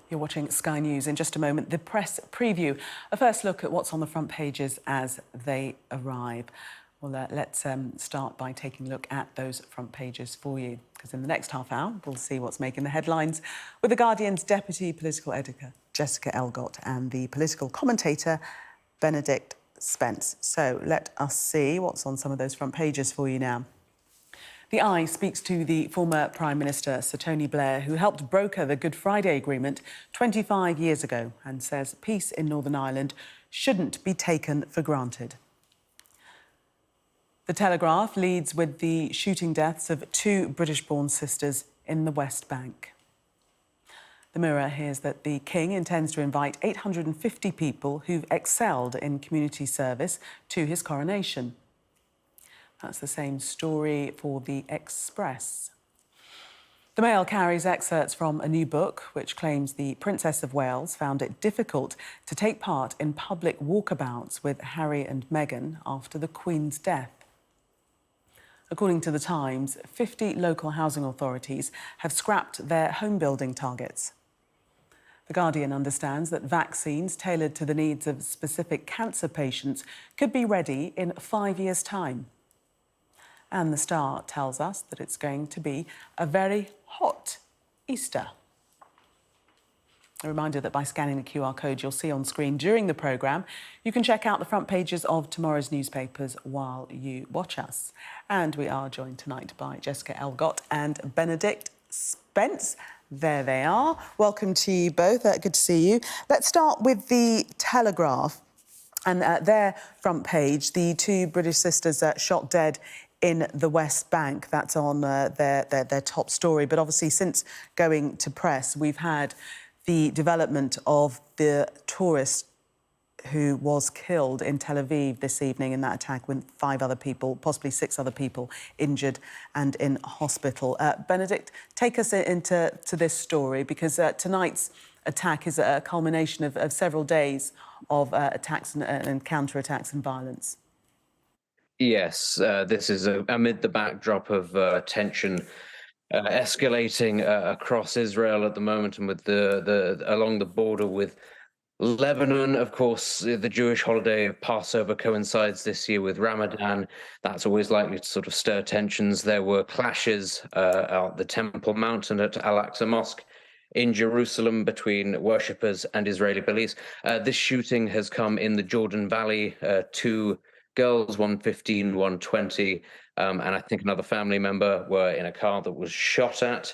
You're watching Sky News. In just a moment, the press preview. A first look at what's on the front pages as they arrive. Well, let's start by taking a look at those front pages for you, because in the next half hour, we'll see what's making the headlines with The Guardian's deputy political editor, Jessica Elgot, and the political commentator, Benedict Spence. So let us see what's on some of those front pages for you now. The Eye speaks to the former Prime Minister, Sir Tony Blair, who helped broker the Good Friday Agreement 25 years ago, and says peace in Northern Ireland shouldn't be taken for granted. The Telegraph leads with the shooting deaths of two British-born sisters in the West Bank. The Mirror hears that the King intends to invite 850 people who've excelled in community service to his coronation. That's the same story for the Express. The Mail carries excerpts from a new book which claims the Princess of Wales found it difficult to take part in public walkabouts with Harry and Meghan after the Queen's death. According to The Times, 50 local housing authorities have scrapped their home building targets. The Guardian understands that vaccines tailored to the needs of specific cancer patients could be ready in 5 years' time. And The Star tells us that it's going to be a very hot Easter. A reminder that by scanning the QR code you'll see on screen during the programme, you can check out the front pages of tomorrow's newspapers while you watch us. And we are joined tonight by Jessica Elgot and Benedict Spence. There they are. Welcome to you both. Good to see you. Let's start with the Telegraph and their front page. The two British sisters shot dead in the West Bank. That's on their top story. But obviously, since going to press, we've had the development of the tourist who was killed in Tel Aviv this evening in that attack, with 5 other people, possibly 6 other people, injured and in hospital. Benedict, take us into this story, because tonight's attack is a culmination of several days of attacks and counter-attacks and violence. Yes, this is amid the backdrop of tension escalating across Israel at the moment, and with the along the border with Lebanon. Of course, the Jewish holiday of Passover coincides this year with Ramadan. That's always likely to sort of stir tensions. There were clashes at the Temple Mount and at Al-Aqsa Mosque in Jerusalem between worshippers and Israeli police. This shooting has come in the Jordan Valley. 2 girls, one 15, one 20, and I think another family member were in a car that was shot at.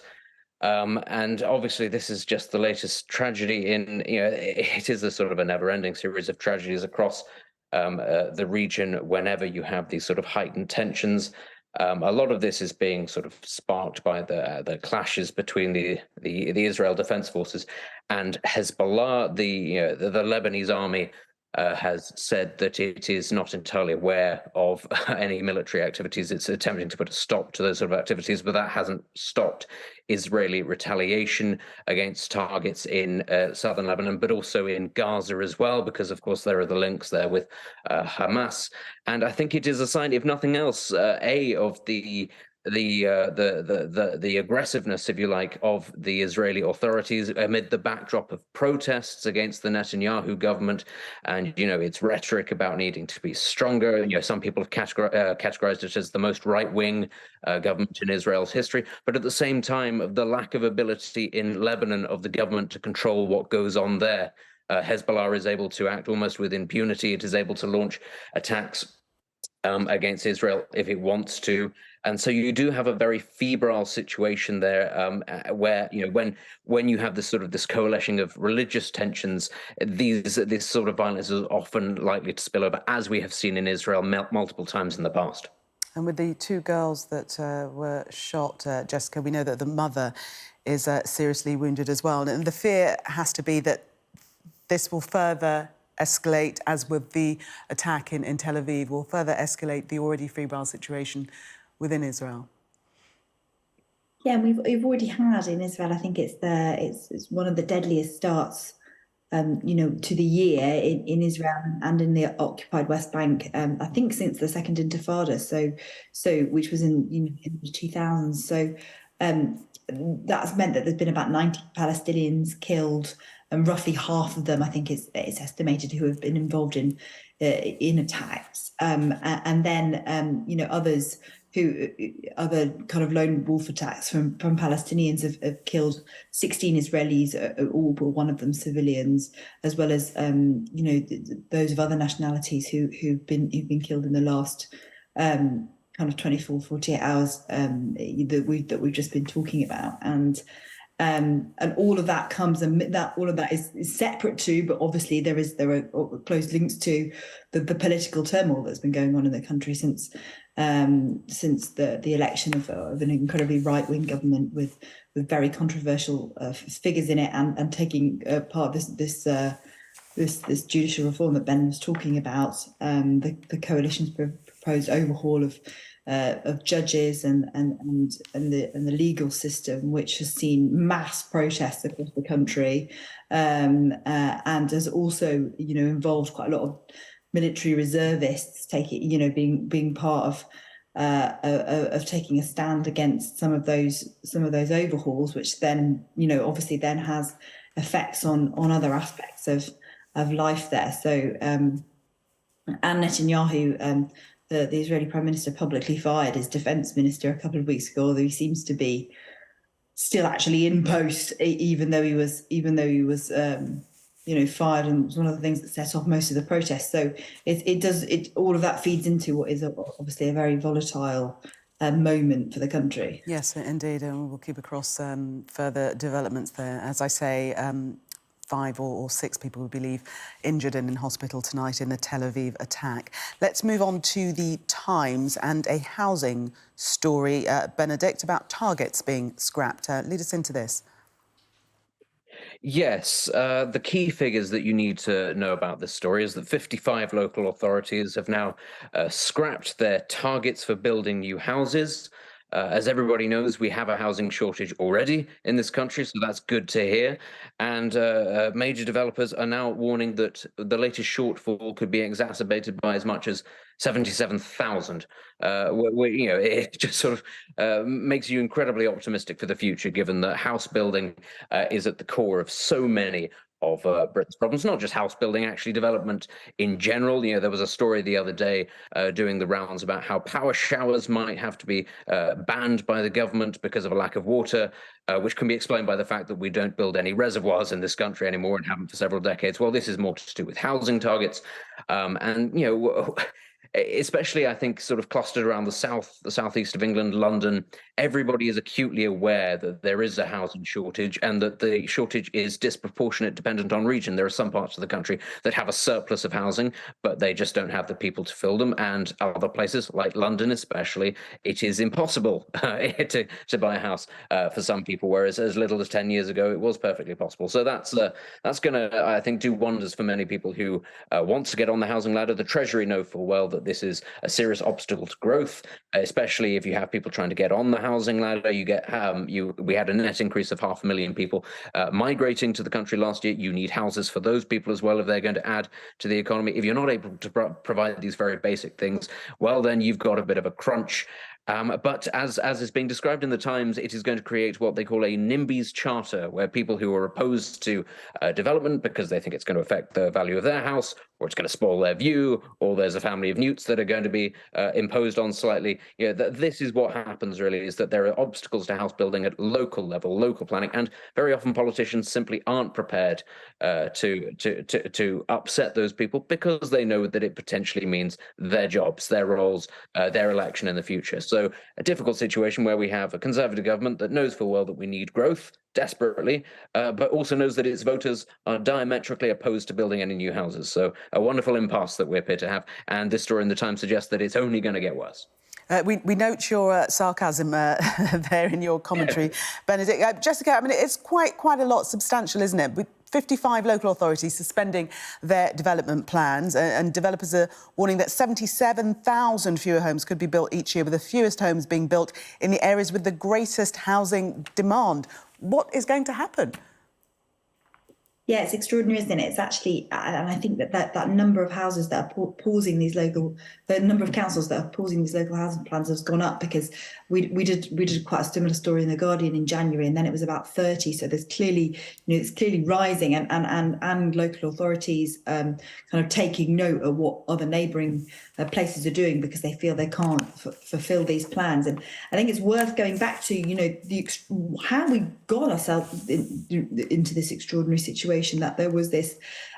And obviously, this is just the latest tragedy it is a sort of a never-ending series of tragedies across the region whenever you have these sort of heightened tensions. A lot of this is being sort of sparked by the clashes between the Israel Defense Forces and Hezbollah. The Lebanese army has said that it is not entirely aware of any military activities. It's attempting to put a stop to those sort of activities, but that hasn't stopped Israeli retaliation against targets in southern Lebanon, but also in Gaza as well, because of course there are the links there with Hamas. And I think it is a sign, if nothing else, of the aggressiveness, if you like, of the Israeli authorities amid the backdrop of protests against the Netanyahu government, and its rhetoric about needing to be stronger. Some people have categorized it as the most right-wing government in Israel's history, but at the same time, of the lack of ability in Lebanon of the government to control what goes on there. Hezbollah is able to act almost with impunity. It is able to launch attacks against Israel if it wants to. And so you do have a very febrile situation there, where when you have this coalition of religious tensions, this sort of violence is often likely to spill over, as we have seen in Israel multiple times in the past. And with the 2 girls that were shot, Jessica, we know that the mother is seriously wounded as well. And the fear has to be that this will further escalate, as with the attack in Tel Aviv, will further escalate the already febrile situation within Israel. Yeah, and we've already had in Israel, I think it's one of the deadliest starts, to the year in Israel and in the occupied West Bank. I think since the Second Intifada, so which was in the 2000s. So That's meant that there's been about 90 Palestinians killed, and roughly half of them, I think, it's estimated, who have been involved in attacks. And then, others other kind of lone wolf attacks from Palestinians have killed 16 Israelis, all but one of them civilians, as well as those of other nationalities who've been killed in the last kind of 24, 48 hours that we've just been talking about. And all of that comes, and all of that is separate to, but obviously there are close links to the political turmoil that's been going on in the country since the election of an incredibly right-wing government with very controversial figures in it, and taking part of this judicial reform that Ben was talking about, the coalition's proposed overhaul of judges and the legal system, which has seen mass protests across the country, and has also involved quite a lot of military reservists being part of taking a stand against some of those overhauls, which then obviously then has effects on other aspects of life there. So and Netanyahu, the Israeli Prime Minister, publicly fired his defense minister a couple of weeks ago, although he seems to be still actually in post, even though he was fired, and was one of the things that set off most of the protests. So all of that feeds into what is obviously a very volatile moment for the country. Yes, indeed, and we'll keep across further developments there. As I say, 5 or 6 people, we believe, injured and in hospital tonight in the Tel Aviv attack. Let's move on to the Times and a housing story, Benedict, about targets being scrapped. Lead us into this. Yes, the key figures that you need to know about this story is that 55 local authorities have now scrapped their targets for building new houses. As everybody knows, we have a housing shortage already in this country, so that's good to hear. And major developers are now warning that the latest shortfall could be exacerbated by as much as 77,000. It just sort of makes you incredibly optimistic for the future, given that house building is at the core of so many of Britain's problems, not just house building, actually development in general. There was a story the other day doing the rounds about how power showers might have to be banned by the government because of a lack of water, which can be explained by the fact that we don't build any reservoirs in this country anymore and haven't for several decades. Well, this is more to do with housing targets. Especially, I think, sort of clustered around the southeast of England, London, everybody is acutely aware that there is a housing shortage and that the shortage is disproportionate, dependent on region. There are some parts of the country that have a surplus of housing, but they just don't have the people to fill them. And other places, like London especially, it is impossible to buy a house for some people, whereas as little as 10 years ago, it was perfectly possible. So that's going to, I think, do wonders for many people who want to get on the housing ladder. The Treasury know full well that this is a serious obstacle to growth, especially if you have people trying to get on the housing ladder. We had a net increase of 500,000 people migrating to the country last year. You need houses for those people as well if they're going to add to the economy. If you're not able to provide these very basic things, well, then you've got a bit of a crunch. But as is being described in the Times, it is going to create what they call a NIMBYs charter, where people who are opposed to development because they think it's going to affect the value of their house, or it's going to spoil their view, or there's a family of newts that are going to be imposed on slightly. This is what happens, really, is that there are obstacles to house building at local level, local planning, and very often politicians simply aren't prepared to upset those people because they know that it potentially means their jobs, their roles, their election in the future. So a difficult situation where we have a Conservative government that knows full well that we need growth desperately, but also knows that its voters are diametrically opposed to building any new houses. So a wonderful impasse that we're here to have. And this story in the Times suggests that it's only going to get worse. We note your sarcasm there in your commentary, Benedict. Jessica, I mean, it's quite a lot substantial, isn't it? With 55 local authorities suspending their development plans, and developers are warning that 77,000 fewer homes could be built each year, with the fewest homes being built in the areas with the greatest housing demand. What is going to happen? Yeah, it's extraordinary, isn't it? It's actually, and I think that number of houses that are pausing these the number of councils that are pausing these local housing plans has gone up, because we did quite a similar story in The Guardian in January, and then it was about 30. So there's clearly, it's clearly rising, and local authorities kind of taking note of what other neighbouring places are doing, because they feel they can't fulfil these plans. And I think it's worth going back to, how we got ourselves into this extraordinary situation, that there was this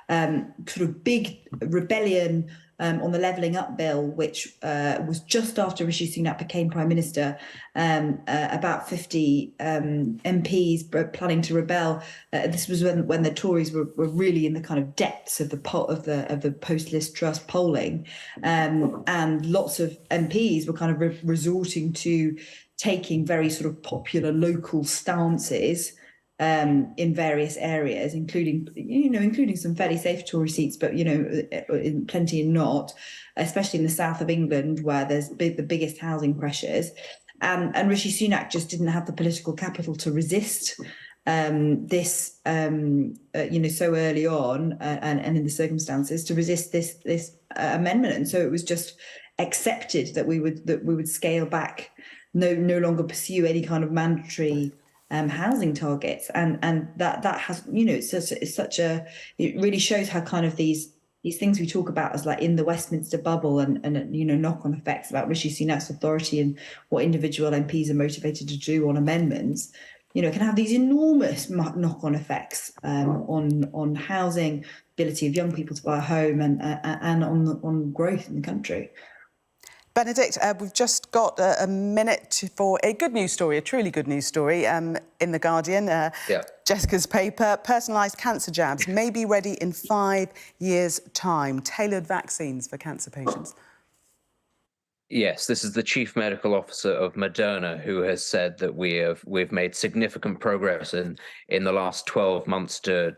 sort of big rebellion on the Levelling Up Bill, which was just after Rishi Sunak became Prime Minister. About 50 MPs planning to rebel. This was when the Tories were really in the kind of depths of the post-Liz Truss polling, and lots of MPs were kind of resorting to taking very sort of popular local stances in various areas, including some fairly safe Tory seats, but in plenty and not, especially in the south of England, where there's the biggest housing pressures. And Rishi Sunak just didn't have the political capital to resist this, so early on, and in the circumstances, to resist this amendment. And so it was just accepted that we would scale back, no longer pursue any kind of mandatory housing targets, and that has, it really shows how kind of these things we talk about as like in the Westminster bubble, and knock-on effects about Rishi Sunak's authority and what individual MPs are motivated to do on amendments, can have these enormous knock-on effects on housing, ability of young people to buy a home, and on growth in the country. Benedict, we've just got a minute for a good news story, a truly good news story in The Guardian. Jessica's paper, personalised cancer jabs may be ready in 5 years' time. Tailored vaccines for cancer patients. Yes, this is the chief medical officer of Moderna, who has said that we've made significant progress in the last 12 months to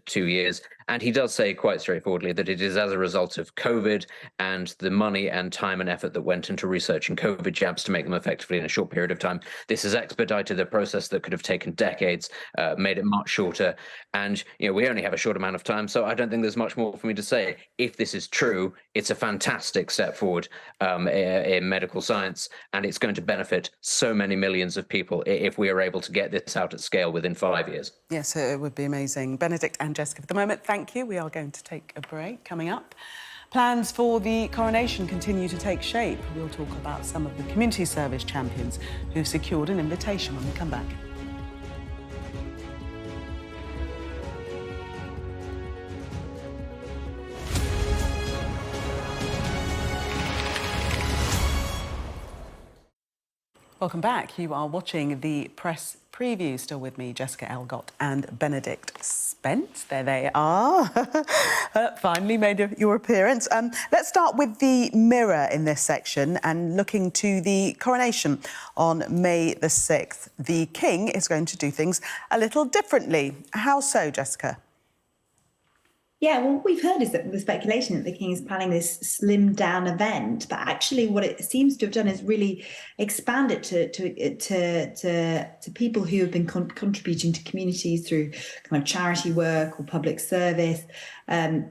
2 years. And he does say quite straightforwardly that it is as a result of COVID and the money and time and effort that went into researching COVID jabs to make them effectively in a short period of time. This has expedited a process that could have taken decades, made it much shorter. And we only have a short amount of time, so I don't think there's much more for me to say. If this is true, it's a fantastic step forward in medical science, and it's going to benefit so many millions of people if we are able to get this out at scale within 5 years. Yes, it would be amazing. Benedict and Jessica, for the moment, thank you. We are going to take a break. Coming up, plans for the Coronation continue to take shape. We'll talk about some of the community service champions who secured an invitation when we come back. Welcome back. You are watching the press preview. Still with me, Jessica Elgot and Benedict Spence. There they are. Finally made your appearance. Let's start with the Mirror in this section and looking to the Coronation on May the 6th. The King is going to do things a little differently. How so, Jessica? Yeah, well, what we've heard is that the speculation that the King is planning this slimmed-down event, but actually what it seems to have done is really expand it to people who have been contributing to communities through kind of charity work or public service,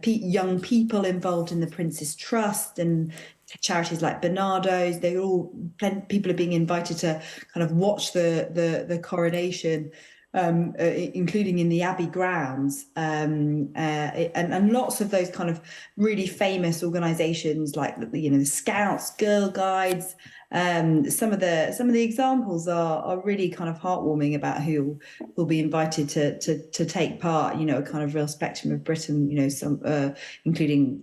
young people involved in the Prince's Trust and charities like Bernardo's. People are being invited to kind of watch the coronation, including in the Abbey grounds, and lots of those kind of really famous organisations like the Scouts, Girl Guides. Some of the examples are really kind of heartwarming about who will be invited to take part. A kind of real spectrum of Britain. Some including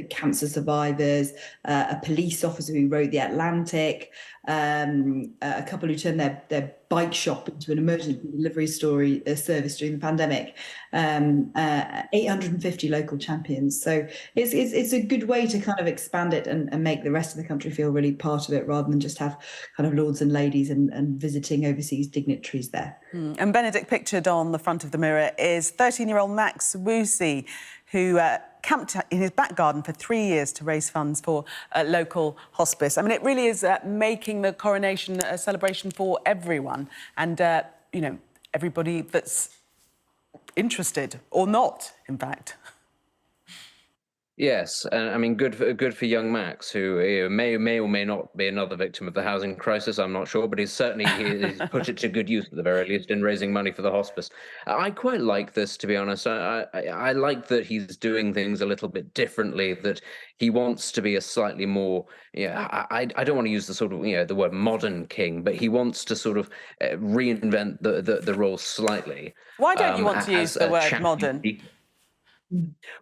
cancer survivors, a police officer who rode the Atlantic, a couple who turned their bike shop into an emergency delivery service during the pandemic, 850 local champions. So it's a good way to kind of expand it and make the rest of the country feel really part of it, rather than just have kind of lords and ladies and visiting overseas dignitaries there. And Benedict, pictured on the front of the Mirror is 13-year-old Max Woosie, who camped in his back garden for 3 years to raise funds for a local hospice. I mean, it really is making the coronation a celebration for everyone, and everybody that's interested, or not, in fact. Yes, and I mean, good for young Max, who may or may not be another victim of the housing crisis. I'm not sure, but he's put it to good use at the very least in raising money for the hospice. I quite like this, to be honest. I like that he's doing things a little bit differently. That he wants to be a slightly more. Yeah, I don't want to use the sort of the word modern king, but he wants to sort of reinvent the role slightly. Why don't you want to use as the a word champion. modern?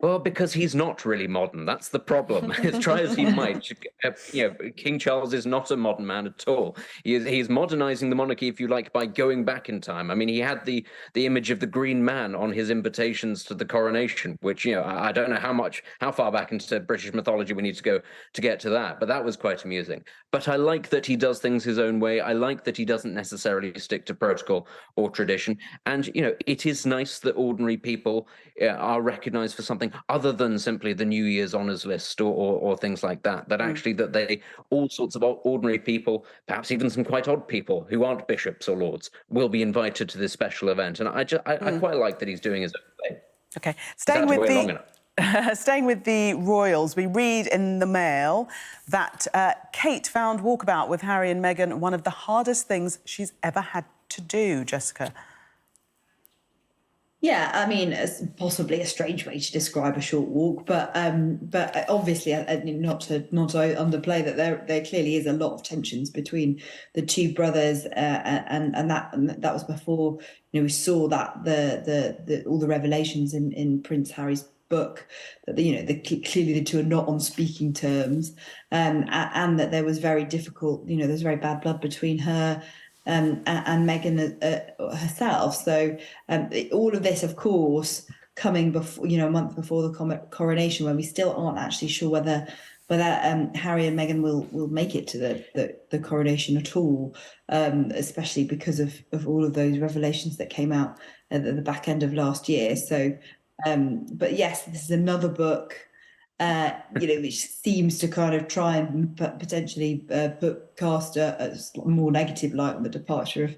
Well, because he's not really modern. That's the problem. As try as he might, King Charles is not a modern man at all. He's modernizing the monarchy, if you like, by going back in time. I mean, he had the image of the Green Man on his invitations to the coronation, which I don't know how far back into British mythology we need to go to get to that, but that was quite amusing. But I like that he does things his own way. I like that he doesn't necessarily stick to protocol or tradition. And it is nice that ordinary people are recognized for something other than simply the New Year's honours list or things like that. That actually that all sorts of ordinary people, perhaps even some quite odd people who aren't bishops or lords, will be invited to this special event. And I quite like that he's doing his own thing. Okay, Staying with the royals, we read in the Mail that Kate found Walkabout with Harry and Meghan one of the hardest things she's ever had to do. Jessica. Yeah, I mean, it's possibly a strange way to describe a short walk, but obviously, not to underplay that there clearly is a lot of tensions between the two brothers, and that was before we saw that the all the revelations in Prince Harry's book that clearly the two are not on speaking terms, and that there was very difficult. There's very bad blood between her and Meghan herself. So all of this, of course, coming before a month before the coronation, when we still aren't actually sure whether Harry and Meghan will make it to the coronation at all, especially because of all of those revelations that came out at the back end of last year. So, but yes, this is another book. Which seems to kind of try and potentially cast a more negative light on the departure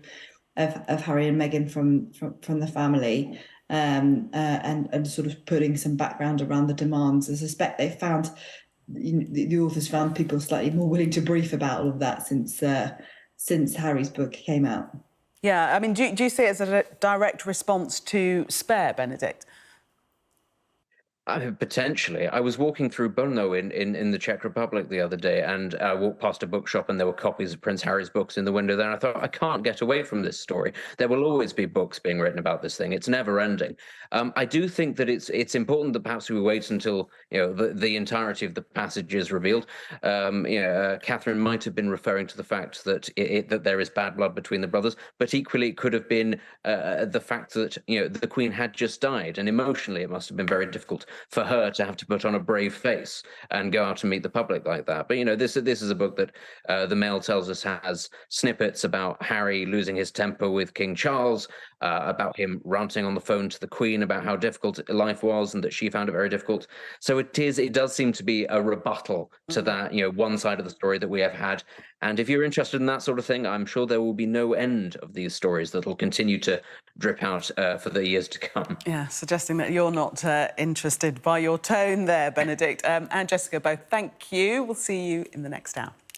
of Harry and Meghan from the family, and sort of putting some background around the demands. I suspect they found the authors found people slightly more willing to brief about all of that since Harry's book came out. Yeah, I mean, do you see it as a direct response to Spare, Benedict? Potentially. I was walking through Brno in the Czech Republic the other day, and I walked past a bookshop and there were copies of Prince Harry's books in the window there, and I thought, I can't get away from this story. There will always be books being written about this thing. It's never ending. I do think that it's important that perhaps we wait until the entirety of the passage is revealed. Catherine might have been referring to the fact that that there is bad blood between the brothers, but equally it could have been the fact that the Queen had just died, and emotionally it must have been very difficult for her to have to put on a brave face and go out and meet the public like that. But this is a book that the Mail tells us has snippets about Harry losing his temper with King Charles, about him ranting on the phone to the Queen about how difficult life was and that she found it very difficult. So it does seem to be a rebuttal to that one side of the story that we have had. And if you're interested in that sort of thing, I'm sure there will be no end of these stories that will continue to drip out for the years to come. Yeah, suggesting that you're not interested by your tone there, Benedict. And Jessica, both thank you. We'll see you in the next hour.